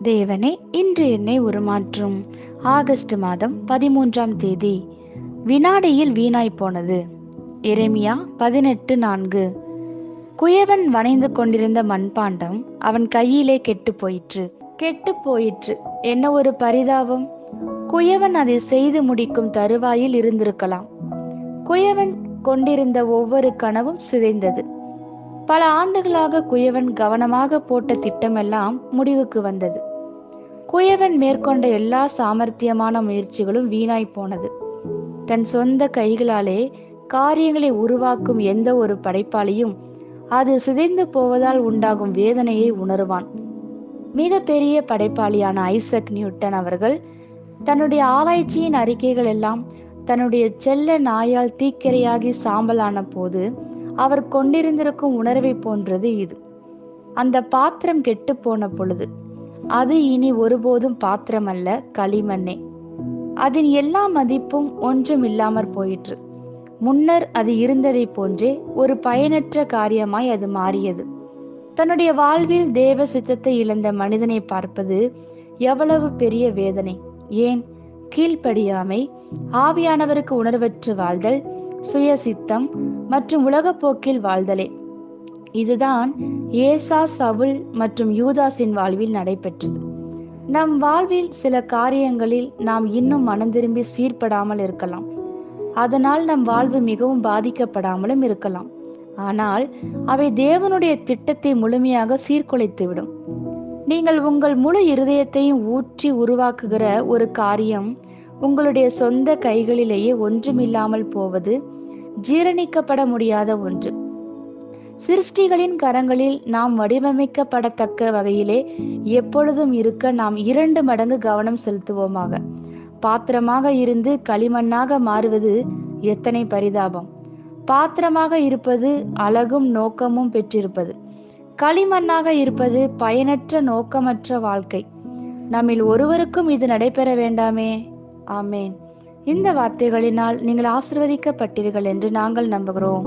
தேவனே, இன்று என்னை உருமாற்றும். ஆகஸ்ட் மாதம் 13ஆம் தேதி. வினாடியில் வீணாய் போனது. எரேமியா 18:4. குயவன் வணைந்து கொண்டிருந்த மண்பாண்டம் அவன் கையிலே கெட்டு போயிற்று. என்ன ஒரு பரிதாபம்! குயவன் அதை செய்து முடிக்கும் தருவாயில் இருந்திருக்கலாம். குயவன் கொண்டிருந்த ஒவ்வொரு கனவும் சிதைந்தது. பல ஆண்டுகளாக குயவன் கவனமாக போட்ட திட்டமெல்லாம் முடிவுக்கு வந்தது. குயவன் மேற்கொண்ட எல்லா சாமர்த்தியமான முயற்சிகளும் வீணாய் போனது. தன் சொந்த கைகளாலே காரியங்களை உருவாக்கும் எந்த ஒரு படைப்பாளியும் அது சிதைந்து போவதால் உண்டாகும் வேதனையை உணருவான். மிக பெரிய படைப்பாளியான ஐசக் நியூட்டன் அவர்கள் தன்னுடைய ஆராய்ச்சியின் அறிக்கைகள் எல்லாம் தன்னுடைய செல்ல நாயால் தீக்கிரையாகி சாம்பலான போது அவர் கொண்டிருந்திருக்கும் உணர்வை போன்றது இது. அந்த பாத்திரம் கெட்டு போன பொழுது அது இனி ஒருபோதும் பாத்திரம் அல்ல, களிமண்ணே. அதன் எல்லா மதிப்பும் ஒன்றும் இல்லாமற் போயிற்று. முன்னர் அது இருந்ததை போன்றே ஒரு பயனற்ற காரியமாய் அது மாறியது. தன்னுடைய வாழ்வில் தேவ சித்தத்தை இழந்த மனிதனை பார்ப்பது எவ்வளவு பெரிய வேதனை! ஏன்? கீழ்ப்படியாமை, ஆவியானவருக்கு உணர்வற்று வாழ்தல், சுய சித்தம் மற்றும் உலகப்போக்கில் வாழ்தலே. இதுதான் ஏசா, சவுல் மற்றும் யூதாஸின் வாழ்வில் நடைபெற்றது. நம் வாழ்வில் சில காரியங்களில் நாம் இன்னும் மனம் திரும்பி சீர்படாமல் இருக்கலாம். அதனால் நம் வாழ்வு மிகவும் பாதிக்கப்படாமலும் இருக்கலாம். ஆனால் அவை தேவனுடைய திட்டத்தை முழுமையாக சீர்குலைத்துவிடும். நீங்கள் உங்கள் முழு இருதயத்தையும் ஊற்றி உருவாக்குகிற ஒரு காரியம் உங்களுடைய சொந்த கைகளிலேயே ஒன்றுமில்லாமல் போவது ஜீரணிக்கப்பட முடியாத ஒன்று. சிருஷ்டிகளின் கரங்களில் நாம் வடிவமைக்கப்படத்தக்க வகையிலே எப்பொழுதும் இருக்க நாம் 2 மடங்கு கவனம் செலுத்துவோமாக. பாத்திரமாக இருந்து களிமண்ணாக மாறுவது எத்தனை பரிதாபம்! பாத்திரமாக இருப்பது அழகும் நோக்கமும் பெற்றிருப்பது, களிமண்ணாக இருப்பது பயனற்ற நோக்கமற்ற வாழ்க்கை. நம்மில் ஒருவருக்கும் இது நடைபெற வேண்டாமே. ஆமேன். இந்த வார்த்தைகளினால் நீங்கள் ஆசீர்வதிக்கப்பட்டீர்கள் என்று நாங்கள் நம்புகிறோம்.